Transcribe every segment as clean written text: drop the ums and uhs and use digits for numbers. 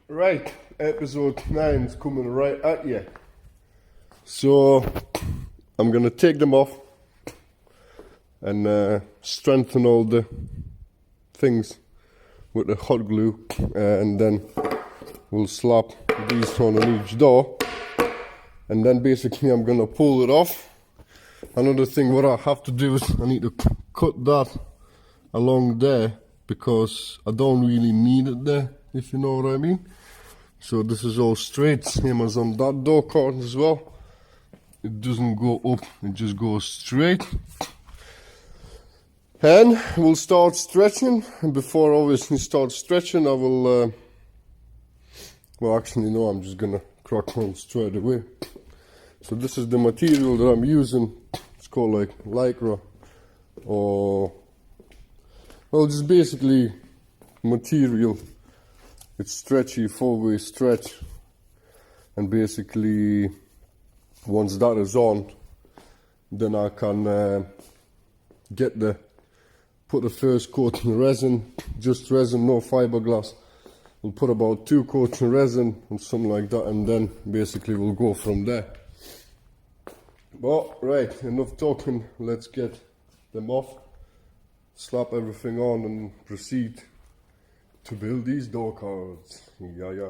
Right, episode 9 is coming right at you. So I'm gonna take them off and strengthen all the things with the hot glue, and then we'll slap these on each door, and then basically I'm gonna pull it off. Another thing what I have to do is I need to cut that along there because I don't really need it there, if you know what I mean. So this is all straight, same as on that door card as well. It doesn't go up, it just goes straight. And we'll start stretching. And before I obviously start stretching, I will, well actually no, I'm just gonna crack on straight away. So this is the material that I'm using. It's called like lycra, or, well, just basically material. It's stretchy, 4-way stretch, and basically once that is on, then I can put the first coat in resin, just resin, no fiberglass. We'll put about 2 coats in resin and something like that, and then basically we'll go from there. But right, enough talking, let's get them off, slap everything on and proceed to build these door cards. Yeah.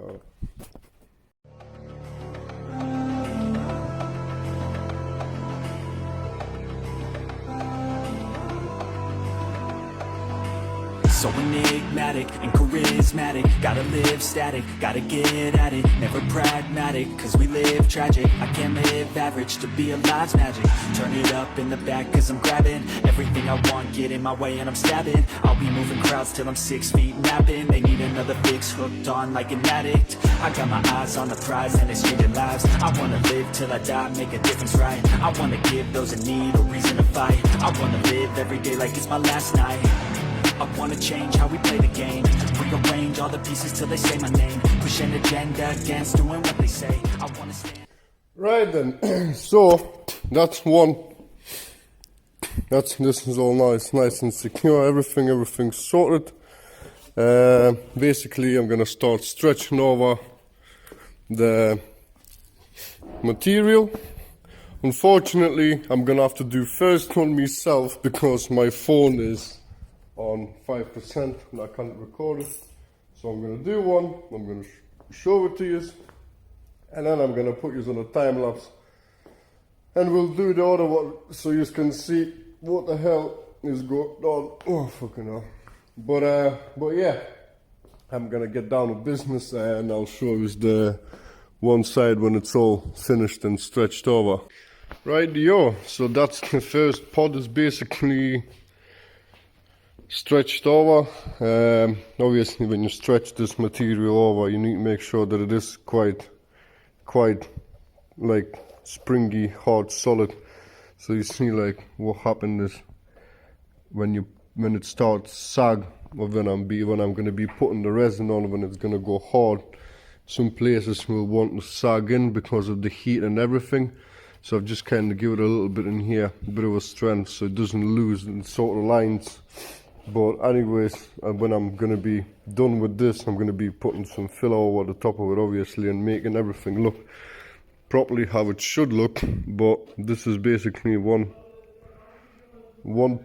So enigmatic and charismatic, gotta live static, gotta get at it, never pragmatic, cause we live tragic. I can't live average, to be alive's magic. Turn it up in the back cause I'm grabbing everything I want, get in my way and I'm stabbing. I'll be moving crowds till I'm 6 feet napping. They need another fix, hooked on like an addict. I got my eyes on the prize and it's changing lives. I wanna live till I die, make a difference, right? I wanna give those in need a reason to fight. I wanna live every day like it's my last night. I wanna change how we play the game, rearrange all the pieces till they say my name, push an agenda against doing what they say. I wanna stand. Right then, so that's one. This is all nice and secure. Everything's sorted. Basically, I'm gonna start stretching over the material. Unfortunately, I'm gonna have to do first one myself because my phone is on 5% and I can't record it. So I'm gonna do one, I'm gonna show it to you, and then I'm gonna put you on a time lapse, and we'll do the other one so you can see what the hell is going on. Oh fucking hell. But yeah, I'm gonna get down to business and I'll show you the one side when it's all finished and stretched over. Right, so that's the first pod, is basically stretched over. Obviously when you stretch this material over, you need to make sure that it is quite like springy, hard, solid. So you see like what happened is when it starts sag, or when I'm going to be putting the resin on, when it's going to go hard, some places will want to sag in because of the heat and everything. So I've just kind of give it a little bit in here, a bit of a strength, so it doesn't lose in sort of lines. But anyways, when I'm going to be done with this, I'm going to be putting some filler over the top of it, obviously, and making everything look properly how it should look. But this is basically one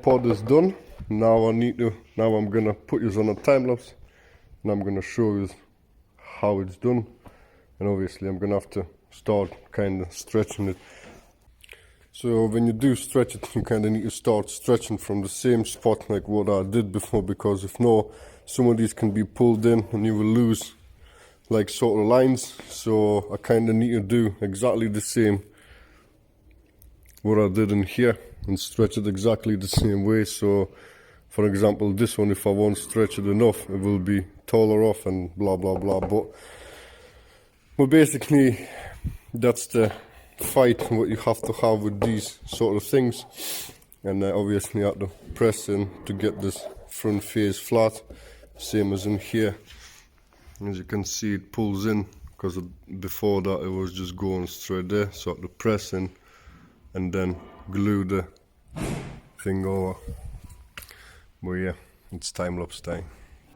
pod is done. Now I'm going to put you on a time lapse, and I'm going to show you how it's done. And obviously I'm going to have to start kind of stretching it. So when you do stretch it, you kind of need to start stretching from the same spot like what I did before, because if no, some of these can be pulled in and you will lose like sort of lines. So I kind of need to do exactly the same what I did in here and stretch it exactly the same way. So for example, this one, if I won't stretch it enough, it will be taller off and blah blah blah. But basically that's the fight what you have to have with these sort of things. And obviously you have to press in to get this front face flat, same as in here. As you can see, it pulls in because before that it was just going straight there, so I have to press in and then glue the thing over. But yeah, it's time lapse time.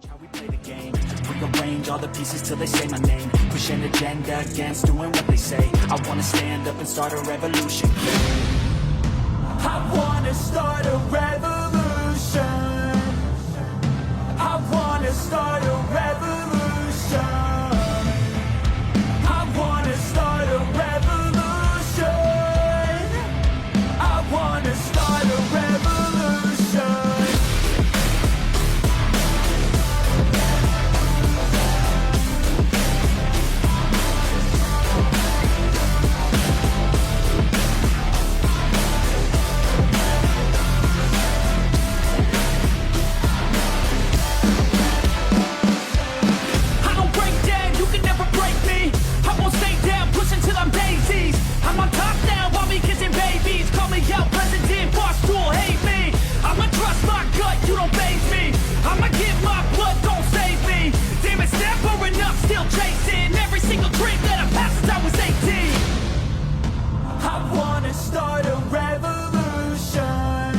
How we play the game, rearrange rearrange all the pieces till they say my name. Push an agenda against doing what they say. I wanna stand up and start a revolution. I wanna start a revolution. I wanna start a revolution. I wanna start a revolution. I wanna start a revolution. I'm on top now, while me kissing babies. Call me out, president, boss tool, hate me. I'ma trust my gut, you don't faze me. I'ma give my blood, don't save me. Damn it, never enough, still chasing every single dream that I passed since I was 18. I wanna start a revolution.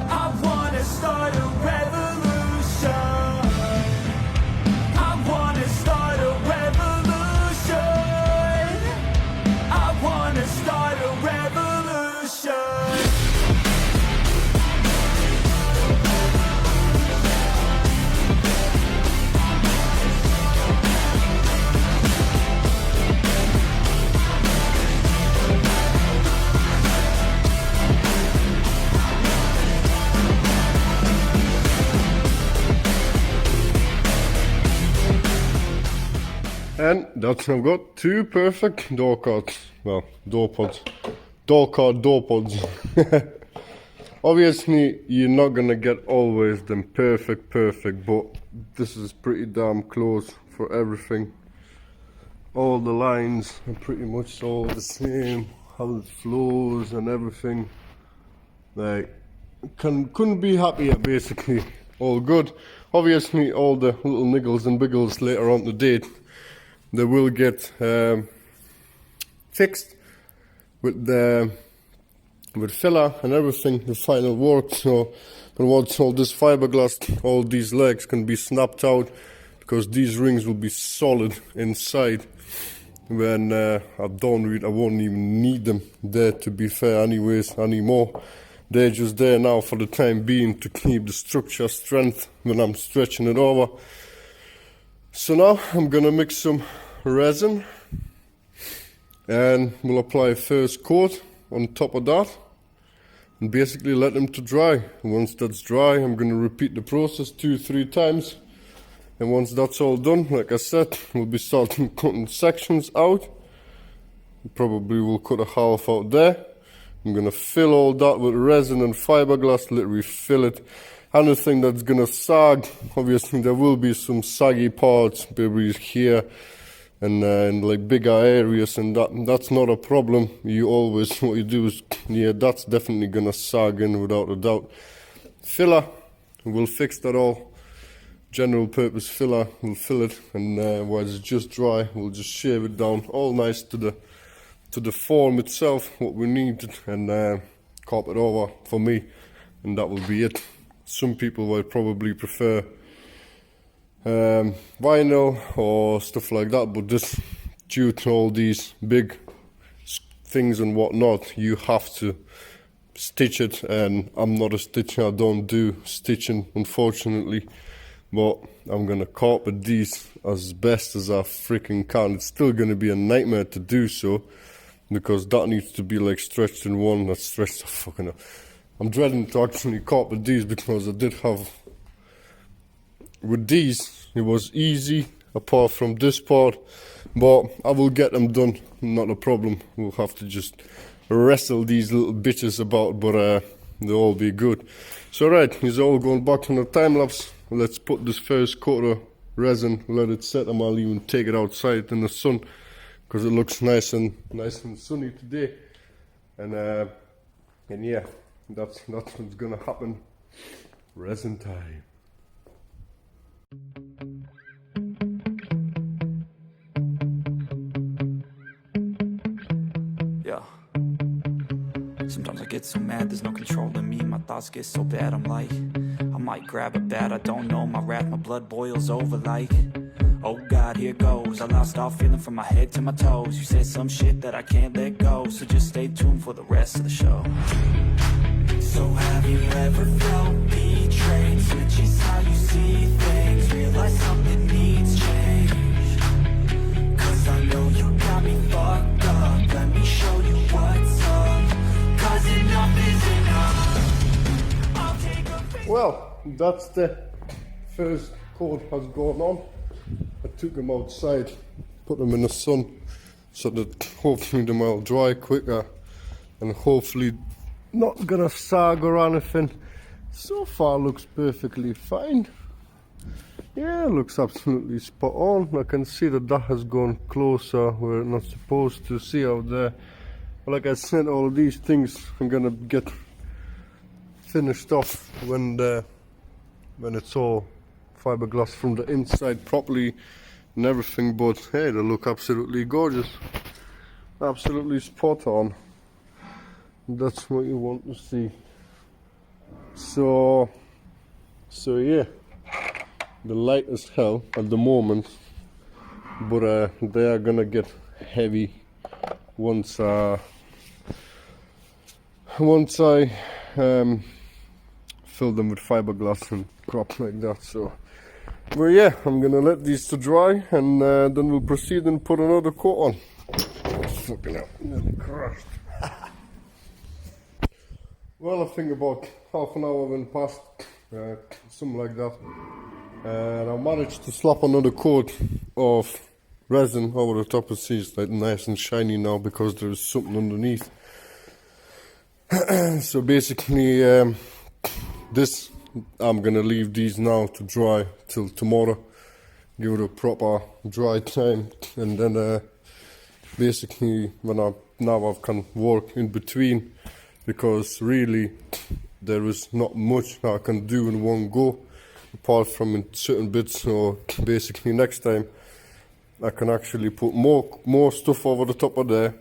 I wanna start a revolution. I wanna start a revolution. I wanna start a revolution. And that's I've got 2 perfect door cards. Well, door pods. Door pods. Obviously, you're not gonna get always them perfect, but this is pretty damn close for everything. All the lines are pretty much all the same, how it flows and everything. Like, couldn't be happier, basically. All good. Obviously, all the little niggles and biggles later on the date, they will get fixed with filler and everything, the final work. So, but once all this fiberglass, all these legs can be snapped out, because these rings will be solid inside. When I won't even need them there, to be fair, anyways, anymore. They're just there now for the time being to keep the structure strength when I'm stretching it over. So now I'm gonna mix some resin and we'll apply first coat on top of that and basically let them to dry. Once that's dry, I'm gonna repeat the process 2-3 times, and once that's all done, like I said, we'll be starting cutting sections out. Probably will cut a half out there. I'm gonna fill all that with resin and fiberglass, literally fill it. Anything that's gonna sag, obviously there will be some saggy parts, maybe here and in like bigger areas, and that's not a problem. You always, what you do is, yeah, that's definitely gonna sag in without a doubt. Filler, we'll fix that all. General purpose filler, we'll fill it, and while it's just dry, we'll just shave it down all nice to the form itself, what we need, and carp it over for me, and that will be it. Some people will probably prefer vinyl or stuff like that, but just due to all these big things and whatnot, you have to stitch it, and I'm not a stitcher, I don't do stitching, unfortunately, but I'm gonna carpet these as best as I freaking can. It's still gonna be a nightmare to do so, because that needs to be like stretched in one, that's stretched the fucking up. I'm dreading to actually carpet these, because I did have, with these, it was easy apart from this part, but I will get them done, not a problem. We'll have to just wrestle these little bitches about, but they'll all be good. So right, it's all going back on the time lapse. Let's put this first coat of resin, let it set, and I'll even take it outside in the sun, because it looks nice and sunny today. And yeah, that's what's gonna happen. Resin time. Yeah. Sometimes I get so mad, there's no controlling me. My thoughts get so bad, I'm like, I might grab a bat, I don't know. My wrath, my blood boils over like, oh God, here goes. I lost all feeling from my head to my toes. You said some shit that I can't let go, so just stay tuned for the rest of the show. So have you ever felt betrayed? Switches how you see things, realize something needs change. Cause I know you got me fucked up, let me show you what's up. Cause enough is enough. I'll take a Well, that's the first coat has gone on. I took them outside, put them in the sun, so that hopefully they will dry quicker and hopefully not gonna sag or anything. So far looks perfectly fine. Yeah, looks absolutely spot on. I can see that has gone closer where it's not supposed to. See out there. But like I said, all of these things I'm gonna get finished off when it's all fiberglass from the inside properly and everything. But hey, they look absolutely gorgeous, absolutely spot on. That's what you want to see. So yeah, the light is hell at the moment, but they are gonna get heavy once I fill them with fiberglass and crop like that. So, but yeah, I'm gonna let these to dry and then we'll proceed and put another coat on. Fucking hell, nearly crashed. Well, I think about half an hour went past, something like that, and I managed to slap another coat of resin over the top of the It's like nice and shiny now because there's something underneath. So basically, this I'm gonna leave these now to dry till tomorrow, give it a proper dry time, and then basically when I can work in between, because really there is not much I can do in one go apart from in certain bits. So basically next time I can actually put more stuff over the top of there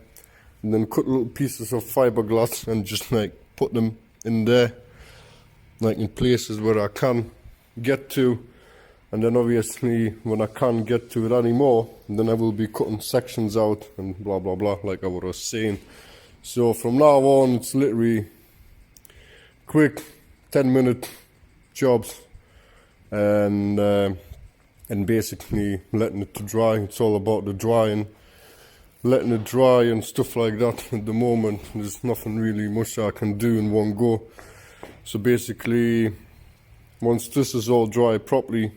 and then cut little pieces of fiberglass and just like put them in there, like in places where I can get to. And then obviously when I can't get to it anymore, then I will be cutting sections out and blah blah blah, like I was saying. So from now on, it's literally quick 10-minute jobs and basically letting it to dry. It's all about the drying, letting it dry and stuff like that. At the moment, there's nothing really much I can do in one go. So basically, once this is all dry properly,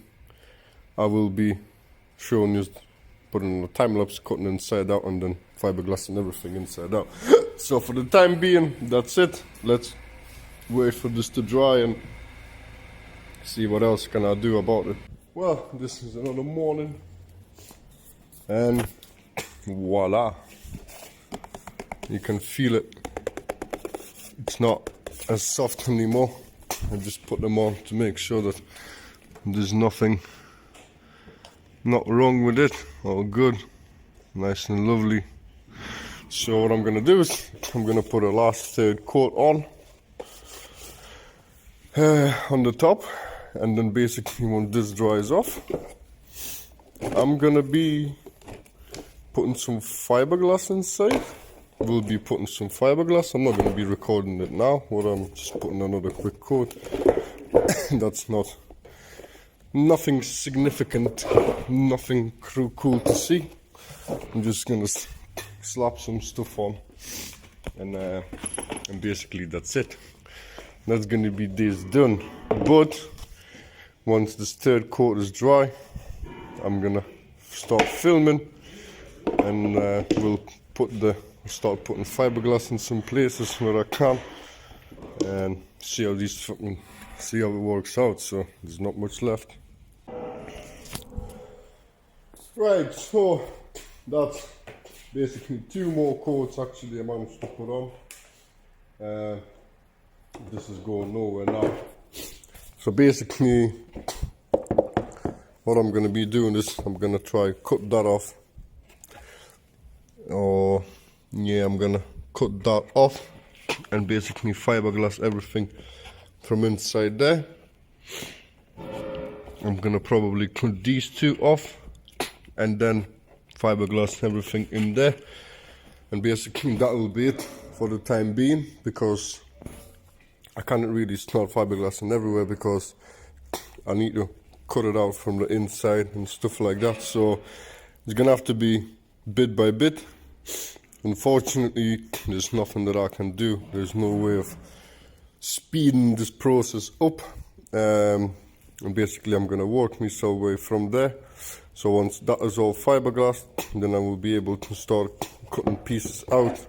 I will be showing you putting a time lapse, cutting inside out, and then fiberglass and everything inside out. So for the time being, that's it. Let's wait for this to dry and see what else can I do about it. Well, this is another morning and voila, you can feel it. It's not as soft anymore. I just put them on to make sure that there's nothing not wrong with it, all good, nice and lovely. So what I'm gonna do is I'm gonna put a last third coat on the top, and then basically when this dries off, I'm gonna be putting some fiberglass inside. We'll be putting some fiberglass. I'm not gonna be recording it now, but I'm just putting another quick coat. That's nothing significant, nothing cool to see. I'm just gonna slap some stuff on, and basically that's it. That's gonna be this done. But once this third coat is dry, I'm gonna start filming, and we'll start putting fiberglass in some places where I can, and see how it works out. So there's not much left. Right, so that's basically 2 more coats actually I managed to put on. This is going nowhere now. So basically what I'm going to be doing is I'm going to try cut that off. I'm going to cut that off and basically fiberglass everything from inside there. I'm gonna probably cut these two off and then fiberglass everything in there, and basically that will be it for the time being, because I can't really start fiberglassing everywhere because I need to cut it out from the inside and stuff like that. So it's gonna have to be bit by bit. Unfortunately, there's nothing that I can do. There's no way of speeding this process up. And basically I'm gonna work myself away from there. So once that is all fiberglass, then I will be able to start cutting pieces out.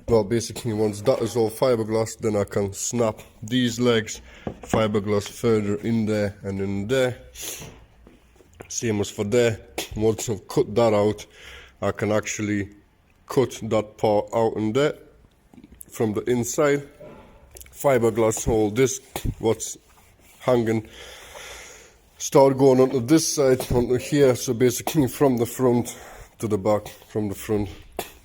Well, basically once that is all fiberglass, then I can snap these legs, fiberglass further in there and in there. Same as for there. Once I've cut that out, I can actually cut that part out in there from the inside. Fiberglass all this, what's hanging, start going onto this side, onto here. So basically from the front to the back, from the front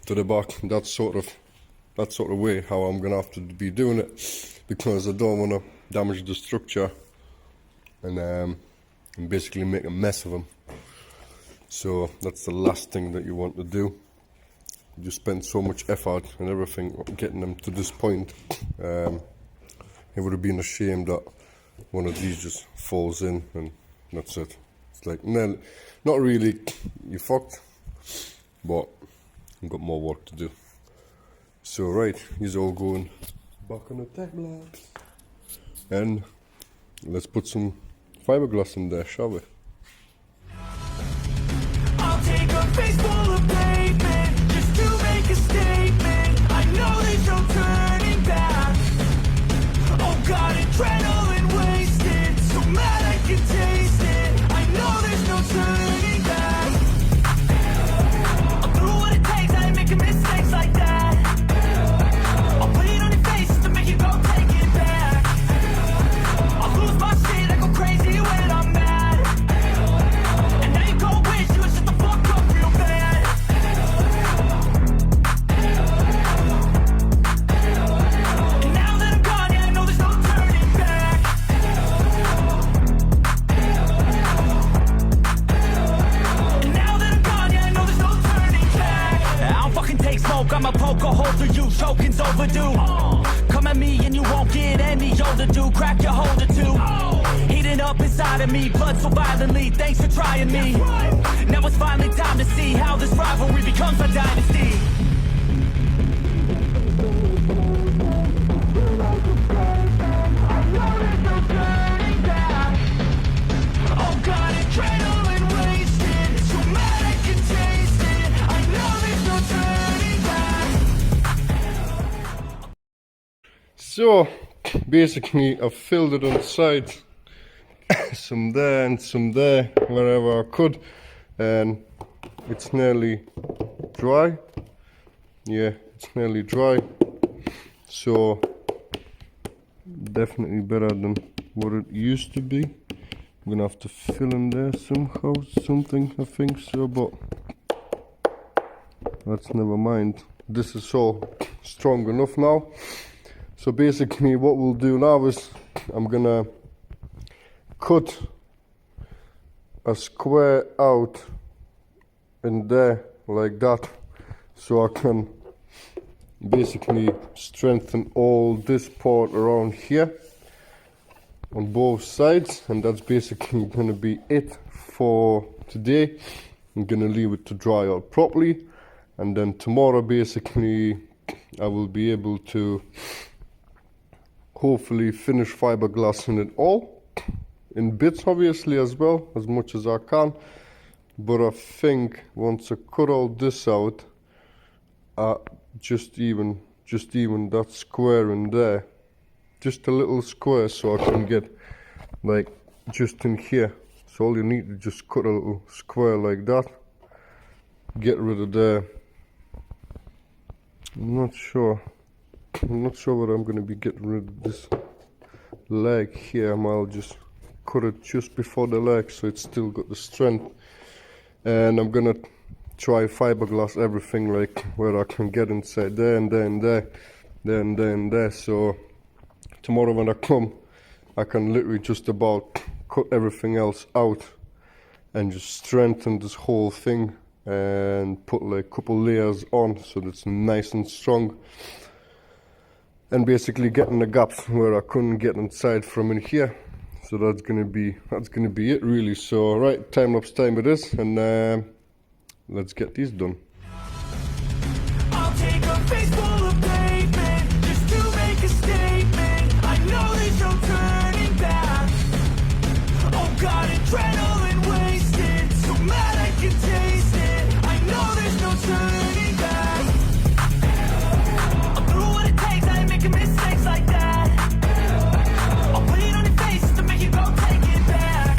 to the back. That's sort of way how I'm gonna have to be doing it, because I don't want to damage the structure and basically make a mess of them. So that's the last thing that you want to do. You spend so much effort and everything getting them to this point. It would have been a shame that one of these just falls in and that's it. It's like, no, not really, you fucked, but I've got more work to do. So right, he's all going back on the time lapse, and let's put some fiberglass in there, shall we? I'll take a face full of pavement just to make a statement. I know there's no turning back. Oh God, adrenaline wasted, so mad I can taste it. I know there's no turning back. I'll do what it takes, I ain't making mistakes like that. I'll put it on your face to make you go take it back. I'll lose my shit, I go crazy when I'm mad. And now you gon' wish you would shut the fuck up real bad. And now that I'm gone, yeah, I know there's no turning back. And now that I'm gone, yeah, I know there's no turning back. I don't fucking take smoke, I'ma poke a hole through you, choking's overdue. Come at me and you won't get any older, dude, crack your holder too. Heating up inside of me, blood so violently, thanks for trying me. Now it's finally time to see how this rivalry becomes a dynasty. Oh God, adrenaline wasted, so mad I can taste it. I know there's no turning back. So basically I filled it on the side, some there and some there, wherever I could, and it's nearly dry. Yeah, it's nearly dry, so definitely better than what it used to be. I'm gonna have to fill in there somehow, something, I think so, but let's never mind. This is all strong enough now. So basically what we'll do now is I'm gonna cut a square out in there like that, so I can basically strengthen all this part around here on both sides, and that's basically gonna be it for today. I'm gonna leave it to dry out properly, and then tomorrow basically I will be able to hopefully finish fiberglassing it all in bits, obviously, as well, as much as I can. But I think once I cut all this out, just even that square in there, just a little square, so I can get like just in here. So all you need to just cut a little square like that, get rid of there. I'm not sure whether I'm going to be getting rid of this leg here. I'll just cut it just before the leg, so it's still got the strength. And I'm going to try fiberglass everything, like where I can get inside there and there and there. there and there and there. So tomorrow when I come, I can literally just about cut everything else out and just strengthen this whole thing and put like a couple layers on so that it's nice and strong, and basically getting the gaps where I couldn't get inside from in here. So that's gonna be it really. So right, time lapse time it is, and let's get these done. I'll take a face full of pavement just to make a statement. I know there's no turning back. Oh God, adrenaline wasted, so mad I can taste it. I know there's no turning back. I'll do what it takes, I ain't making mistakes like that. I'll put it on your face to make you go take it back.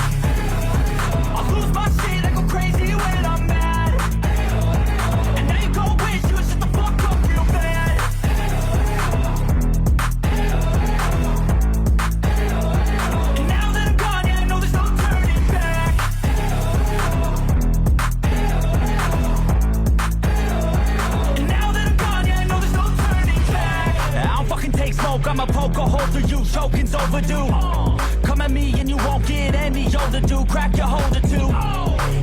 I'll lose my shit, I go crazy when I'm mad. And now you go wish you would shut the fuck up real bad. And now that I'm gone, yeah, I know there's no turning back. And now that I'm gone, yeah, I know there's no turning back. I don't fucking take smoke, I'ma poke a hole through you, choking's overdue. Come at me and you won't get any older, dude, crack your holder too.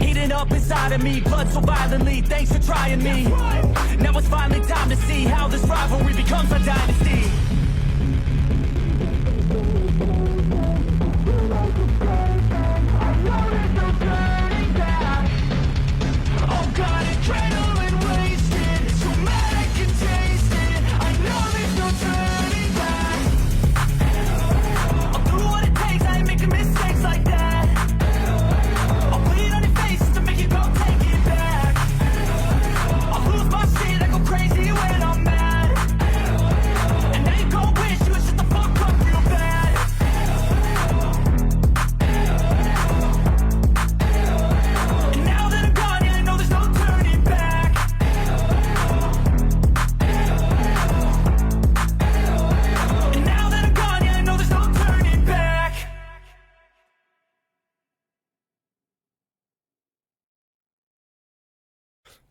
Heating up inside of me, blood so violently, thanks for trying me. Now it's finally time to see how this rivalry becomes a dynasty. Oh God, adrenaline wasted, so mad I can taste it. I know there's no turning back. I'll do what it takes, I ain't making mistakes like that. I'll put it on your face to make you go take it back. I'll lose my shit, I go crazy when I'm mad. And now you go wish you would shut the fuck up real bad. And now that I'm gone, yeah, I know there's no turning back. And now that I'm gone, yeah, I know there's no turning back.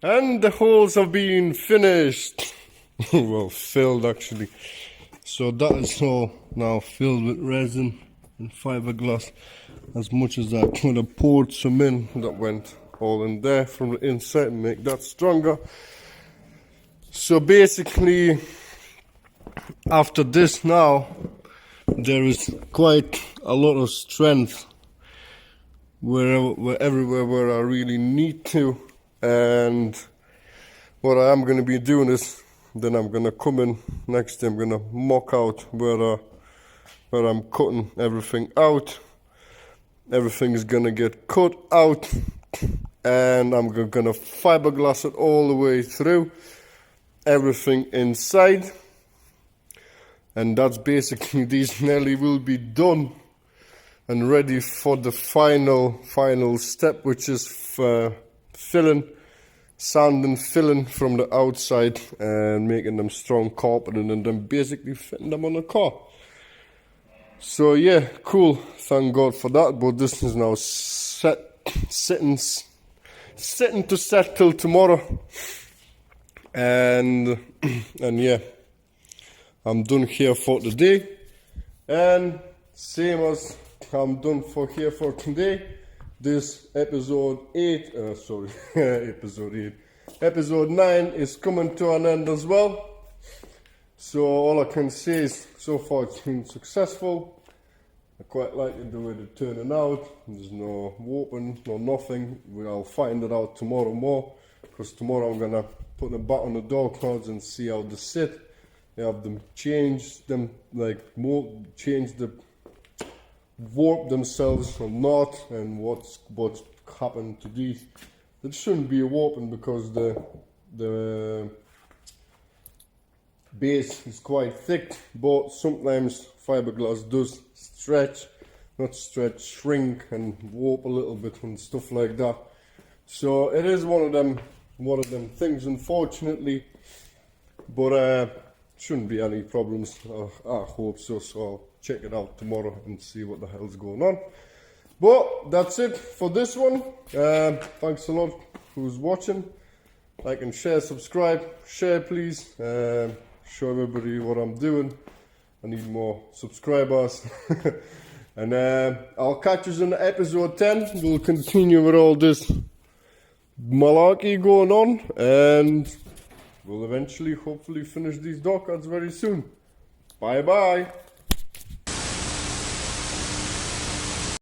And the holes have been finished. Well, filled actually. So that is all now filled with resin and fiberglass. As much as I could have poured some in, that went all in there from the inside and make that stronger. So basically, after this now, there is quite a lot of strength everywhere where I really need to. And what I am going to be doing is, then I'm going to come in next time, I'm going to mock out where I'm cutting everything out. Everything is going to get cut out, and I'm going to fiberglass it all the way through, everything inside. And that's basically, these nearly will be done and ready for the final step, which is filling, sanding, filling from the outside and making them strong carpeting, and then basically fitting them on a car. So yeah, cool, thank God for that. But this is now sitting to set till tomorrow, and yeah, I'm done here for today. And same as I'm done here for today. This episode 8, episode 9 is coming to an end as well. So all I can say is, so far it's been successful. I quite like the way they're turning out. There's no warping, no nothing. I'll find it out tomorrow more, because tomorrow I'm gonna put them back on the door cards and see how they sit. They have them change them, like change the warp themselves or not, and what's happened to these. It shouldn't be a warping because the base is quite thick, but sometimes fiberglass does shrink and warp a little bit and stuff like that. So it is one of them things, unfortunately, but shouldn't be any problems. I hope so. So I'll check it out tomorrow and see what the hell's going on. But that's it for this one. Thanks a lot who's watching. Like and share, subscribe, share please. show everybody what I'm doing. I need more subscribers. And I'll catch you in episode 10. We'll continue with all this malarkey going on, and we'll eventually hopefully finish these dock cards very soon. Bye bye.